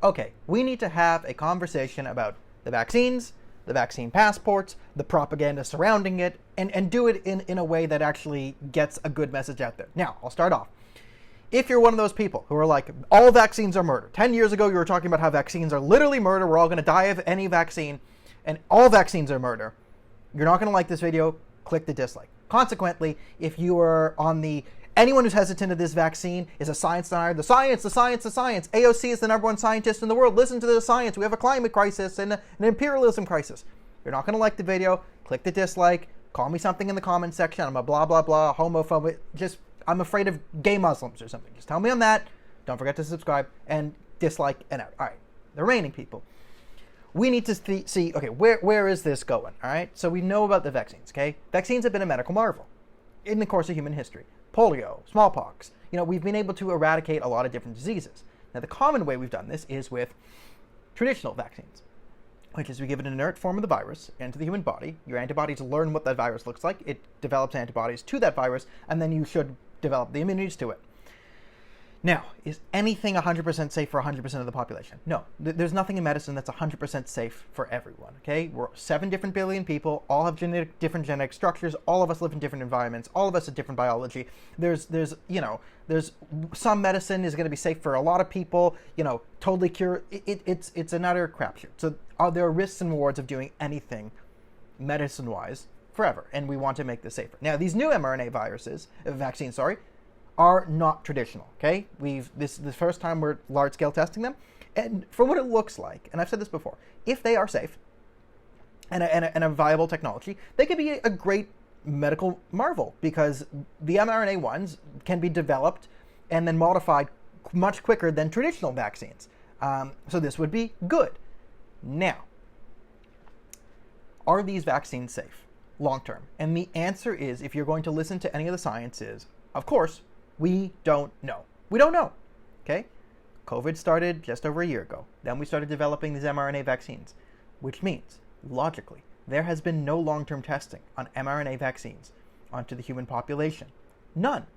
okay, we need to have a conversation about the vaccines, the vaccine passports, the propaganda surrounding it, and do it in a way that actually gets a good message out there. Now, I'll start off. If you're one of those people who are like, all vaccines are murder. 10 years ago, you were talking about how vaccines are literally murder. We're all going to die of any vaccine, and all vaccines are murder. You're not going to like this video. Click the dislike. Consequently, if you are on the anyone who's hesitant of this vaccine is a science denier. The science. AOC is the #1 scientist in the world. Listen to the science. We have a climate crisis and an imperialism crisis. You're not going to like the video. Click the dislike. Call me something in the comment section. I'm a blah, blah, blah, homophobe. I'm afraid of gay Muslims or something. Just tell me on that. Don't forget to subscribe and dislike and out. All right. The remaining people. We need to see, okay, where is this going? All right. So we know about the vaccines, okay? Vaccines have been a medical marvel in the course of human history. Polio, smallpox. We've been able to eradicate a lot of different diseases. Now, the common way we've done this is with traditional vaccines, which is we give an inert form of the virus into the human body. Your antibodies learn what that virus looks like. It develops antibodies to that virus, and then you should develop the immunities to it. Now, is anything 100% safe for 100% of the population? No. There's nothing in medicine that's 100% safe for everyone, okay? We're 7 different billion people, all have different genetic structures, all of us live in different environments, all of us have different biology. There's some medicine is going to be safe for a lot of people, totally cure. It's an utter crapshoot. So there are risks and rewards of doing anything medicine-wise forever, and we want to make this safer. Now, these new mRNA vaccines, are not traditional, okay? This is the first time we're large-scale testing them, and for what it looks like, and I've said this before, if they are safe and a viable technology, they could be a great medical marvel, because the mRNA ones can be developed and then modified much quicker than traditional vaccines. So this would be good. Now, are these vaccines safe long-term? And the answer is, if you're going to listen to any of the science, is, of course, we don't know. We don't know, okay? COVID started just over a year ago. Then we started developing these mRNA vaccines, which means, logically, there has been no long-term testing on mRNA vaccines onto the human population. None.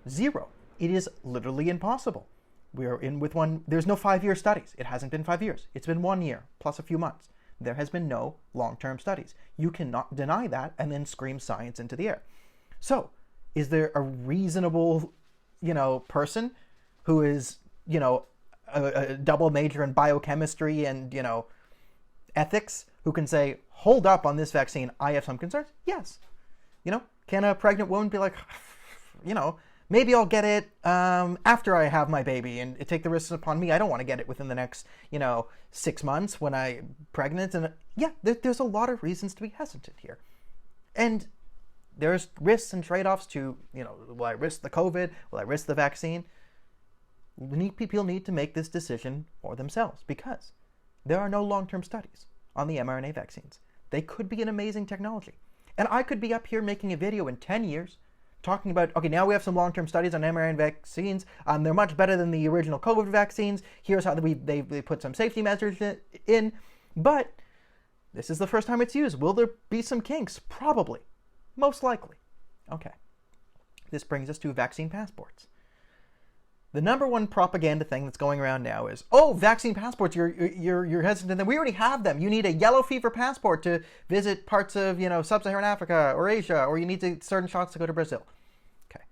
Zero. It is literally impossible. We are in with one. There's no 5-year studies. It hasn't been 5 years. It's been 1 year plus a few months. There has been no long-term studies. You cannot deny that and then scream science into the air. So, is there a reasonable, person who is, a double major in biochemistry and, ethics who can say, hold up on this vaccine, I have some concerns? Yes. Can a pregnant woman be like, maybe I'll get it after I have my baby and take the risks upon me. I don't want to get it within the next, 6 months when I'm pregnant. And yeah, there's a lot of reasons to be hesitant here. And there's risks and trade-offs to, will I risk the COVID? Will I risk the vaccine? People need to make this decision for themselves, because there are no long-term studies on the mRNA vaccines. They could be an amazing technology. And I could be up here making a video in 10 years talking about, okay, now we have some long-term studies on mRNA vaccines. They're much better than the original COVID vaccines. Here's how they put some safety measures in. But this is the first time it's used. Will there be some kinks? Probably. Most likely. Okay. This brings us to vaccine passports. The #1 propaganda thing that's going around now is, oh, vaccine passports, you're hesitant. We already have them. You need a yellow fever passport to visit parts of, sub-Saharan Africa or Asia, or you need certain shots to go to Brazil. Okay.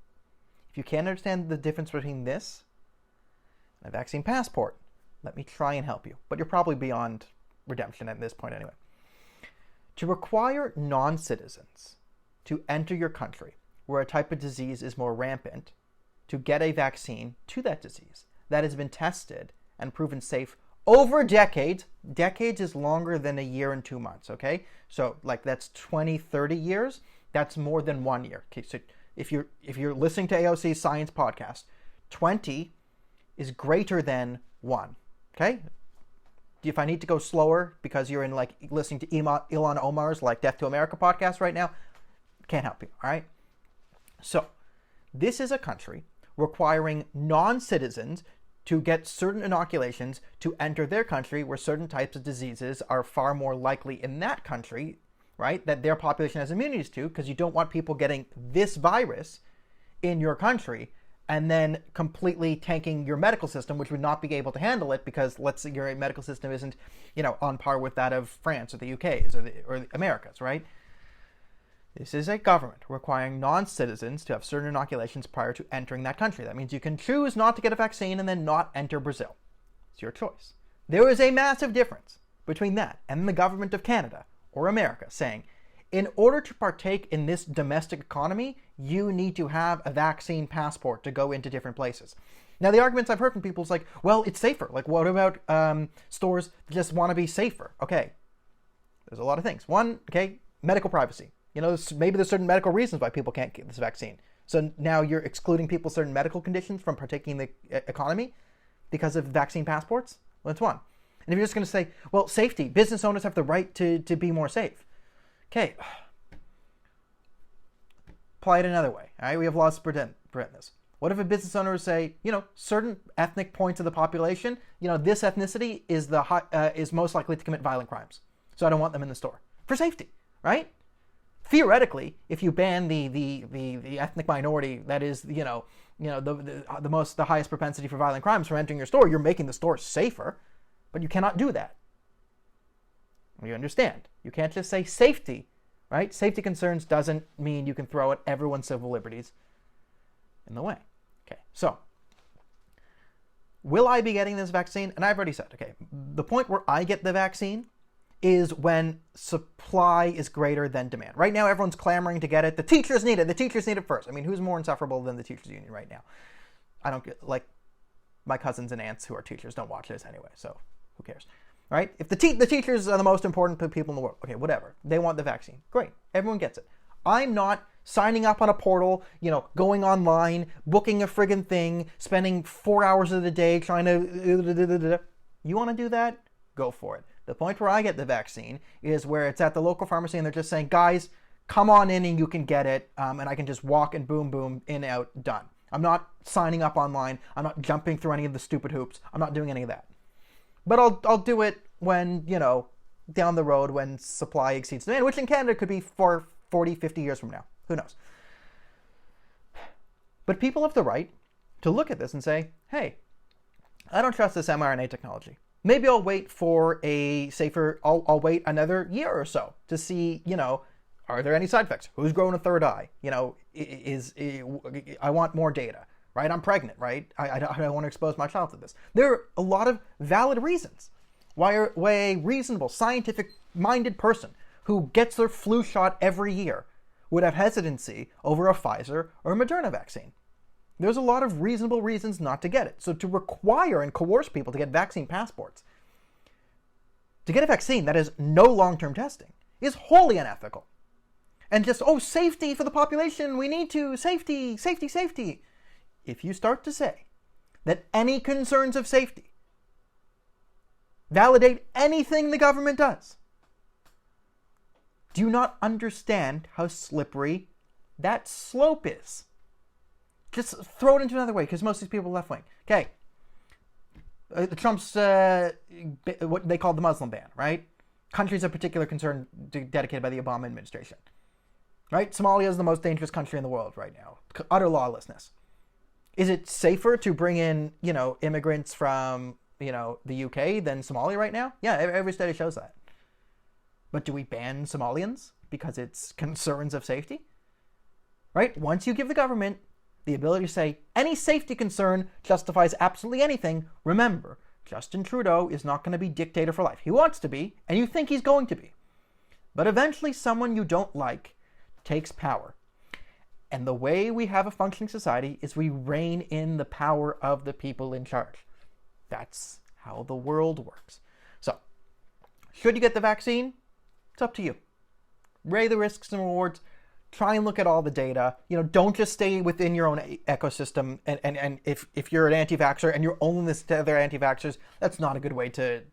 If you can't understand the difference between this and a vaccine passport, let me try and help you. But you're probably beyond redemption at this point anyway. To require non-citizens to enter your country where a type of disease is more rampant, to get a vaccine to that disease that has been tested and proven safe over decades. Decades is longer than a year and 2 months, okay? So that's 20, 30 years. That's more than 1 year. Okay, so if you're listening to AOC's science podcast, 20 is greater than 1, okay? If I need to go slower because you're listening to Ilhan Omar's Death to America podcast right now, can't help you, all right? So, this is a country requiring non-citizens to get certain inoculations to enter their country where certain types of diseases are far more likely in that country, right, that their population has immunities to, because you don't want people getting this virus in your country and then completely tanking your medical system, which would not be able to handle it because, let's say, your medical system isn't, on par with that of France or the UK's or the America's, right? This is a government requiring non-citizens to have certain inoculations prior to entering that country. That means you can choose not to get a vaccine and then not enter Brazil. It's your choice. There is a massive difference between that and the government of Canada or America saying, in order to partake in this domestic economy, you need to have a vaccine passport to go into different places. Now, the arguments I've heard from people is like, well, it's safer. Like, what about stores that just want to be safer? Okay, there's a lot of things. One, okay, medical privacy. Maybe there's certain medical reasons why people can't get this vaccine. So now you're excluding people with certain medical conditions from partaking in the economy because of vaccine passports? Well, that's one. And if you're just going to say, well, safety, business owners have the right to be more safe. Okay. Apply it another way. All right, we have laws to prevent this. What if a business owner would say, certain ethnic points of the population, this ethnicity is most likely to commit violent crimes, so I don't want them in the store for safety, right? Theoretically, if you ban the ethnic minority that is the highest propensity for violent crimes from entering your store, you're making the store safer, but you cannot do that. You understand? You can't just say safety, right? Safety concerns doesn't mean you can throw at everyone's civil liberties in the way. Okay, so will I be getting this vaccine? And I've already said, okay, the point where I get the vaccine is when supply is greater than demand. Right now, everyone's clamoring to get it. The teachers need it. The teachers need it first. I mean, who's more insufferable than the teachers union right now? I don't get, like, my cousins and aunts who are teachers don't watch this anyway, so who cares? Right? If the teachers are the most important people in the world, okay, whatever. They want the vaccine. Great. Everyone gets it. I'm not signing up on a portal, going online, booking a friggin' thing, spending 4 hours of the day trying to... You want to do that? Go for it. The point where I get the vaccine is where it's at the local pharmacy and they're just saying, guys, come on in and you can get it, and I can just walk and boom, boom, in, out, done. I'm not signing up online. I'm not jumping through any of the stupid hoops. I'm not doing any of that. But I'll do it when, down the road when supply exceeds demand, which in Canada could be for 40, 50 years from now. Who knows? But people have the right to look at this and say, hey, I don't trust this mRNA technology. Maybe I'll wait for a safer, I'll wait another year or so to see, are there any side effects? Who's growing a third eye? I want more data, right? I'm pregnant, right? I don't want to expose my child to this. There are a lot of valid reasons why a reasonable, scientific-minded person who gets their flu shot every year would have hesitancy over a Pfizer or a Moderna vaccine. There's a lot of reasonable reasons not to get it. So to require and coerce people to get vaccine passports, to get a vaccine that has no long-term testing, is wholly unethical. And just, safety for the population, we need to, safety, safety, safety. If you start to say that any concerns of safety validate anything the government does, do you not understand how slippery that slope is? Just throw it into another way, because most of these people are left-wing. Okay. Trump's, what they call the Muslim ban, right? Countries of particular concern dedicated by the Obama administration. Right? Somalia is the most dangerous country in the world right now. Utter lawlessness. Is it safer to bring in, immigrants from, the UK than Somalia right now? Yeah, every study shows that. But do we ban Somalians because it's concerns of safety? Right? Once you give the government the ability to say any safety concern justifies absolutely anything, remember, Justin Trudeau is not going to be dictator for life. He wants to be, and you think he's going to be. But eventually someone you don't like takes power. And the way we have a functioning society is we rein in the power of the people in charge. That's how the world works. So, should you get the vaccine? It's up to you. Weigh the risks and rewards. Try and look at all the data. Don't just stay within your own ecosystem. And if you're an anti-vaxxer and you're only listening to other anti-vaxxers, that's not a good way to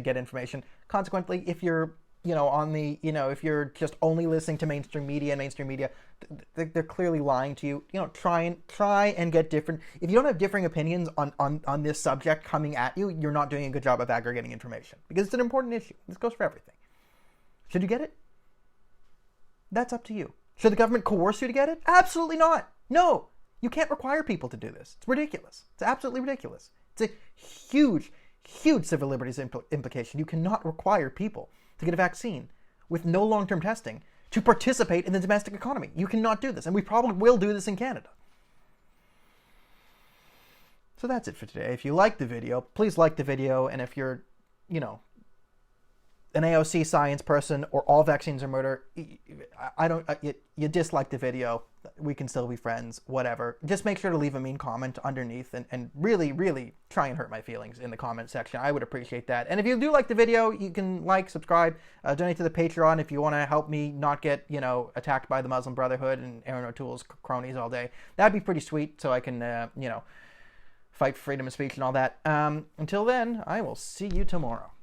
get information. Consequently, if you're if you're just only listening to mainstream media, they're clearly lying to you. Try and get different. If you don't have differing opinions on this subject coming at you, you're not doing a good job of aggregating information, because it's an important issue. This goes for everything. Should you get it? That's up to you. Should the government coerce you to get it? Absolutely not. No. You can't require people to do this. It's ridiculous. It's absolutely ridiculous. It's a huge, huge civil liberties implication. You cannot require people to get a vaccine with no long-term testing to participate in the domestic economy. You cannot do this, and we probably will do this in Canada. So that's it for today. If you liked the video, please like the video, and if you're, you know, an AOC science person or all vaccines are murder, you dislike the video, we can still be friends, whatever. Just make sure to leave a mean comment underneath and really, really try and hurt my feelings in the comment section. I would appreciate that. And if you do like the video, you can like, subscribe, donate to the Patreon if you want to help me not get, you know, attacked by the Muslim Brotherhood and Aaron O'Toole's cronies all day. That'd be pretty sweet, so I can, you know, fight for freedom of speech and all that. Until then, I will see you tomorrow.